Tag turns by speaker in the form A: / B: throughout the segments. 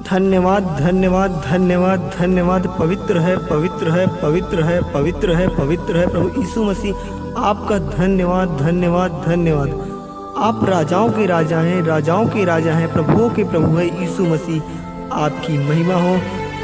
A: धन्यवाद धन्यवाद धन्यवाद धन्यवाद। पवित्र है पवित्र है पवित्र है पवित्र है पवित्र है प्रभु यीशु मसीह, आपका धन्यवाद धन्यवाद धन्यवाद। आप राजाओं के राजा हैं, राजाओं के राजा हैं, प्रभुओं के प्रभु है यीशु मसीह। आपकी महिमा हो,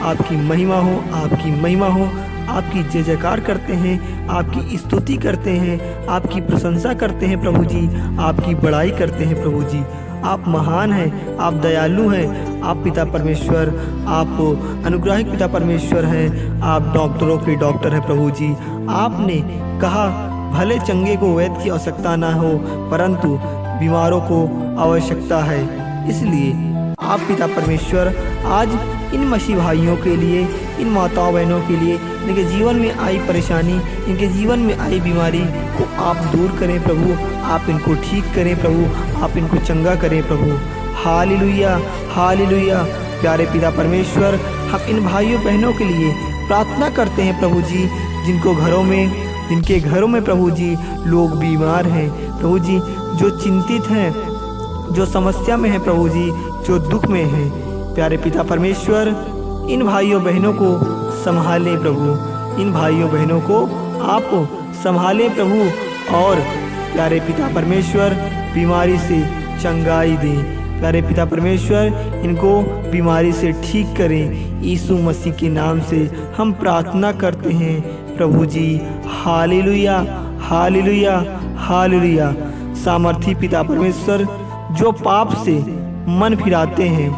A: आपकी महिमा हो, आपकी महिमा हो। आपकी जय जयकार करते हैं, आपकी स्तुति करते हैं, आपकी प्रशंसा करते हैं प्रभु जी, आपकी बड़ाई करते हैं प्रभु जी। आप महान हैं, आप दयालु हैं, आप पिता परमेश्वर, आप अनुग्राहिक पिता परमेश्वर हैं, आप डॉक्टरों के डॉक्टर हैं प्रभु जी। आपने कहा भले चंगे को वैद्य की आवश्यकता ना हो, परंतु बीमारों को आवश्यकता है। इसलिए आप पिता परमेश्वर आज इन मसीह भाइयों के लिए, इन माताओं बहनों के लिए, इनके जीवन में आई परेशानी, इनके जीवन में आई बीमारी को आप दूर करें प्रभु, आप इनको ठीक करें प्रभु, आप इनको चंगा करें प्रभु। Hallelujah hallelujah. प्यारे पिता परमेश्वर, हम इन भाइयों बहनों के लिए प्रार्थना करते हैं प्रभु जी, जिनके घरों में प्रभु जी लोग बीमार हैं प्रभु जी, जो चिंतित हैं, जो समस्या में है प्रभु जी, जो दुख में है। प्यारे पिता परमेश्वर, इन भाइयों बहनों को संभालें प्रभु, इन भाइयों बहनों को आप संभालें प्रभु, और प्यारे पिता परमेश्वर बीमारी से चंगाई दें। प्यारे पिता परमेश्वर, इनको बीमारी से ठीक करें। यीशु मसीह के नाम से हम प्रार्थना करते हैं प्रभु जी। Hallelujah hallelujah hallelujah. सामर्थी पिता परमेश्वर, जो पाप से मन फिराते हैं,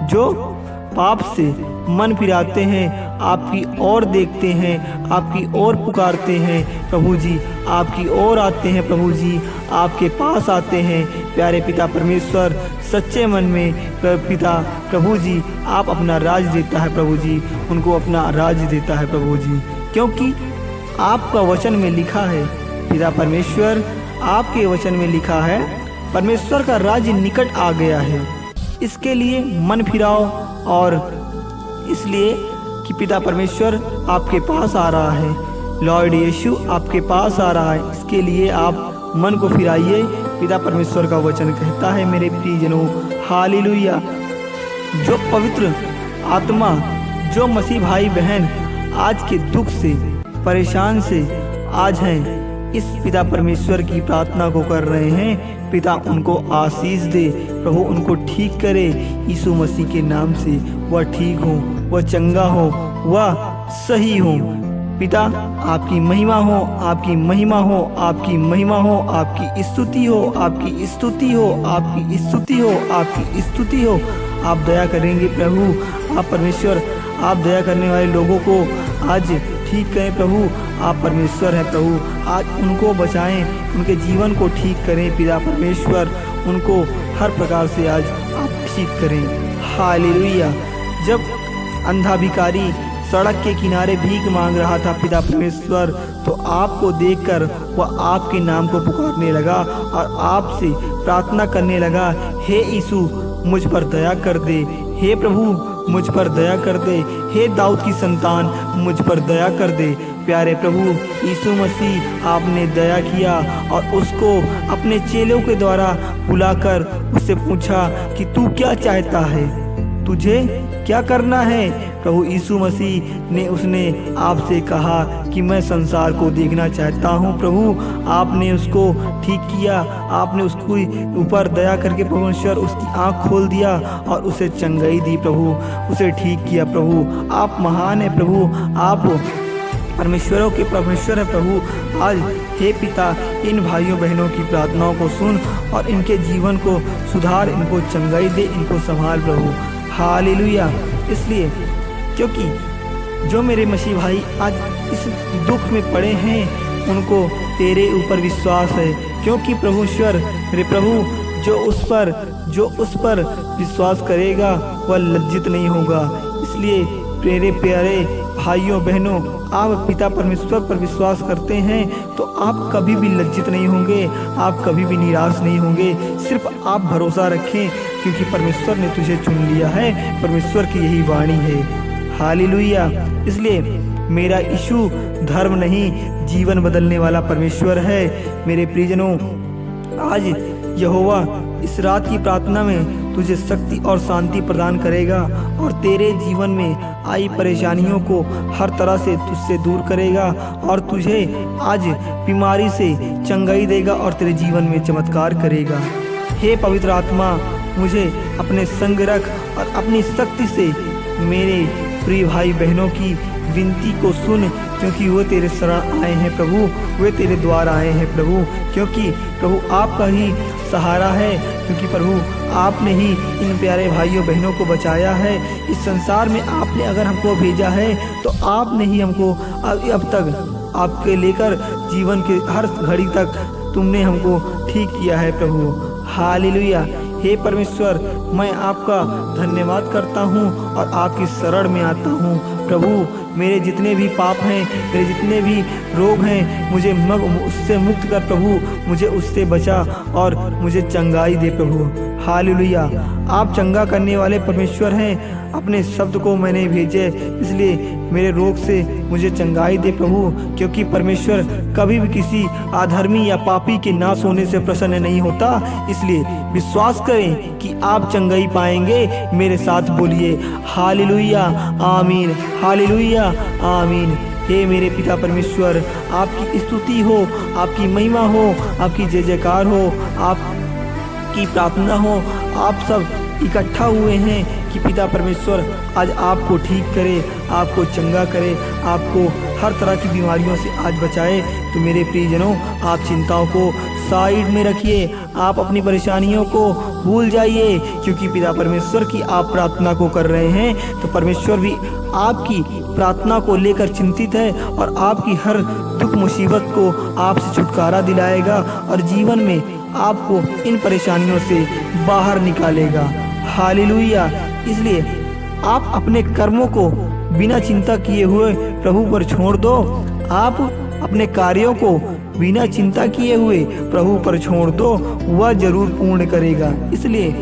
A: जो पाप से मन फिराते हैं, आपकी ओर देखते हैं, आपकी ओर पुकारते हैं प्रभु जी, आपकी ओर आते हैं प्रभु जी, आपके पास आते हैं। प्यारे पिता परमेश्वर, सच्चे मन में पिता प्रभु जी आप अपना राज देता है प्रभु जी, उनको अपना राज देता है प्रभु जी, क्योंकि आपका वचन में लिखा है पिता परमेश्वर, आपके वचन में लिखा है परमेश्वर का राज्य निकट आ गया है। इसके लिए मन फिराओ, और इसलिए कि पिता परमेश्वर आपके पास आ रहा है, लॉर्ड यीशु आपके पास आ रहा है। इसके लिए आप मन को फिराइए, पिता परमेश्वर का वचन कहता है मेरे प्रियजनों। हालेलुया। जो पवित्र आत्मा, जो मसीह भाई बहन आज के दुख से, परेशान से आज हैं, इस पिता परमेश्वर की प्रार्थना को कर रहे हैं, पिता उनको आशीष दे, प्रभु उनको ठीक करे यीशु मसीह के नाम से। वह ठीक हो, वह चंगा हो, वह सही हो। पिता आपकी महिमा हो, आपकी महिमा हो, आपकी महिमा हो, आपकी स्तुति हो, आपकी स्तुति हो, आपकी स्तुति हो, आपकी स्तुति हो। आप दया करेंगे प्रभु, आप परमेश्वर, आप दया करने वाले लोगों को आज ठीक करें प्रभु, आप परमेश्वर हैं प्रभु, आज उनको बचाएं, उनके जीवन को ठीक करें पिता परमेश्वर, उनको हर प्रकार से आज आप ठीक करें। हालेलुया। जब अंधा भिखारी सड़क के किनारे भीख मांग रहा था पिता परमेश्वर, तो आपको देखकर वह आपके नाम को पुकारने लगा और आपसे प्रार्थना करने लगा, हे यीशु मुझ पर दया कर दे, हे प्रभु मुझ पर दया कर दे, हे दाऊद की संतान मुझ पर दया कर दे। प्यारे प्रभु यीशु मसीह, आपने दया किया और उसको अपने चेलों के द्वारा बुलाकर उससे पूछा कि तू क्या चाहता है, तुझे क्या करना है। प्रभु यीशु मसीह ने उसने आपसे कहा कि मैं संसार को देखना चाहता हूँ प्रभु। आपने उसको ठीक किया, आपने उसको ऊपर दया करके परमेश्वर उसकी आँख खोल दिया और उसे चंगाई दी प्रभु, उसे ठीक किया प्रभु। आप महान है प्रभु, आप परमेश्वरों के परमेश्वर है प्रभु। आज हे पिता, इन भाइयों बहनों की प्रार्थनाओं को सुन और इनके जीवन को सुधार, इनको चंगाई दे, इनको संभाल प्रभु। हालेलुया। इसलिए क्योंकि जो मेरे मसीह भाई आज इस दुख में पड़े हैं, उनको तेरे ऊपर विश्वास है, क्योंकि प्रभुश्वर मेरे प्रभु जो उस पर विश्वास करेगा वह लज्जित नहीं होगा। इसलिए मेरे प्यारे भाइयों बहनों, आप पिता परमेश्वर पर विश्वास करते हैं तो आप कभी भी लज्जित नहीं होंगे, आप कभी भी निराश नहीं होंगे। सिर्फ आप भरोसा रखें, क्योंकि परमेश्वर ने तुझे चुन लिया है, परमेश्वर की यही वाणी है। हालेलुया। इसलिए मेरा यीशु धर्म नहीं, जीवन बदलने वाला परमेश्वर है। मेरे प्रियजनों, आज यहोवा इस रात की प्रार्थना में तुझे शक्ति और शांति प्रदान करेगा और तेरे जीवन में आई परेशानियों को हर तरह से तुझसे दूर करेगा और तुझे आज बीमारी से चंगाई देगा और तेरे जीवन में चमत्कार करेगा। हे पवित्र आत्मा, मुझे अपने संग रख और अपनी शक्ति से मेरे प्रिय भाई बहनों की विनती को सुन, क्योंकि वो तेरे शरण आए हैं प्रभु, वे तेरे द्वार आए हैं प्रभु, क्योंकि प्रभु आपका ही सहारा है, क्योंकि प्रभु आपने ही इन प्यारे भाइयों बहनों को बचाया है। इस संसार में आपने अगर हमको भेजा है तो आपने ही हमको अब तक आपके लेकर जीवन के हर घड़ी तक तुमने हमको ठीक किया है प्रभु। हालेलुया। हे परमेश्वर, मैं आपका धन्यवाद करता हूँ और आपकी शरण में आता हूँ प्रभु। मेरे जितने भी पाप हैं, मेरे जितने भी रोग हैं, मुझे उससे मुक्त कर प्रभु, मुझे उससे बचा और मुझे चंगाई दे प्रभु। हालेलुया। आप चंगा करने वाले परमेश्वर हैं। अपने शब्द को मैंने भेजे, इसलिए मेरे रोग से मुझे चंगाई दे प्रभु, क्योंकि परमेश्वर कभी भी किसी अधर्मी या पापी के नाश होने से प्रसन्न नहीं होता। इसलिए विश्वास करें कि आप चंगाई पाएंगे। मेरे साथ बोलिए हालेलुया आमीन, हालेलुया आमीन। हे मेरे पिता परमेश्वर, आपकी स्तुति हो, आपकी महिमा हो, आपकी जय जयकार हो, आपकी प्रार्थना हो। आप सब इकट्ठा हुए हैं कि पिता परमेश्वर आज आपको ठीक करे, आपको चंगा करे, आपको हर तरह की बीमारियों से आज बचाए। तो मेरे प्रियजनों, आप चिंताओं को साइड में रखिए, आप अपनी परेशानियों को भूल जाइए, क्योंकि पिता परमेश्वर की आप प्रार्थना को कर रहे हैं तो परमेश्वर भी आपकी प्रार्थना को लेकर चिंतित है और आपकी हर दुख मुसीबत को आपसे छुटकारा दिलाएगा और जीवन में आपको इन परेशानियों से बाहर निकालेगा। हालेलुया। इसलिए आप अपने कर्मों को बिना चिंता किए हुए प्रभु पर छोड़ दो। आप अपने कार्यों को बिना चिंता किए हुए प्रभु पर छोड़ दो, वह जरूर पूर्ण करेगा। इसलिए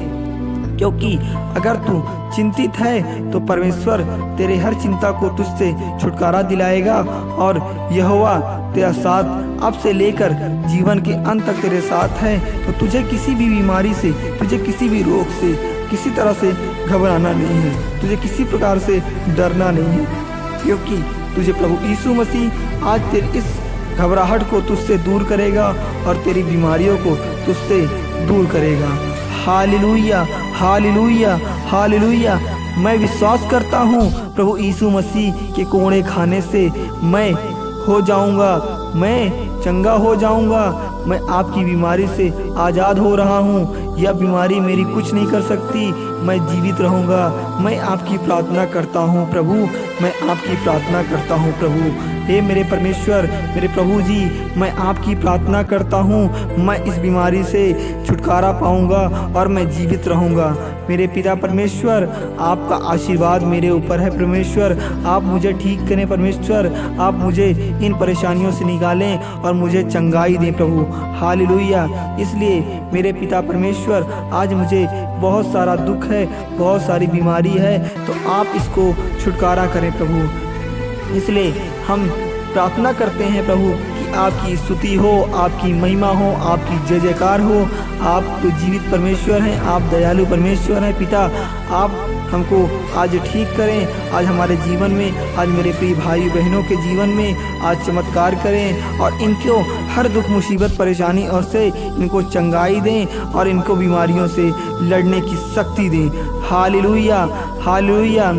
A: क्योंकि अगर तू चिंतित है तो परमेश्वर तेरे हर चिंता को तुझसे छुटकारा दिलाएगा और यहोवा तेरा साथ अब से लेकर जीवन के अंत तक तेरे साथ है। तो तुझे किसी भी बीमारी से, तुझे किसी भी रोग से, किसी तरह से घबराना नहीं है, तुझे किसी प्रकार से डरना नहीं है, क्योंकि तुझे प्रभु यीशु मसीह आज तेरी इस घबराहट को तुझसे दूर करेगा और तेरी बीमारियों को तुझसे दूर करेगा। Hallelujah, hallelujah, hallelujah. मैं विश्वास करता हूँ प्रभु यीशु मसीह के कोड़े खाने से मैं हो जाऊँगा, मैं चंगा हो जाऊँगा, मैं आपकी बीमारी से आज़ाद हो रहा हूँ। यह बीमारी मेरी कुछ नहीं कर सकती, मैं जीवित रहूँगा। मैं आपकी प्रार्थना करता हूँ प्रभु, मैं आपकी प्रार्थना करता हूँ प्रभु। हे मेरे परमेश्वर, मेरे प्रभु जी, मैं आपकी प्रार्थना करता हूँ, मैं इस बीमारी से छुटकारा पाऊँगा और मैं जीवित रहूँगा। मेरे पिता परमेश्वर, आपका आशीर्वाद मेरे ऊपर है परमेश्वर। आप मुझे ठीक करें परमेश्वर, आप मुझे इन परेशानियों से निकालें और मुझे चंगाई दें प्रभु। हालेलुया। इसलिए मेरे पिता परमेश्वर, आज मुझे बहुत सारा दुख है, बहुत सारी बीमारी है, तो आप इसको छुटकारा करें प्रभु। इसलिए हम प्रार्थना करते हैं प्रभु कि आपकी स्तुति हो, आपकी महिमा हो, आपकी जय जयकार हो। आप तो जीवित परमेश्वर हैं, आप दयालु परमेश्वर हैं पिता। आप हमको आज ठीक करें, आज हमारे जीवन में, आज मेरे प्रिय भाई बहनों के जीवन में आज चमत्कार करें और इनको हर दुख मुसीबत परेशानी और से इनको चंगाई दें और इनको बीमारियों से लड़ने की शक्ति दें। Hallelujah, hallelujah.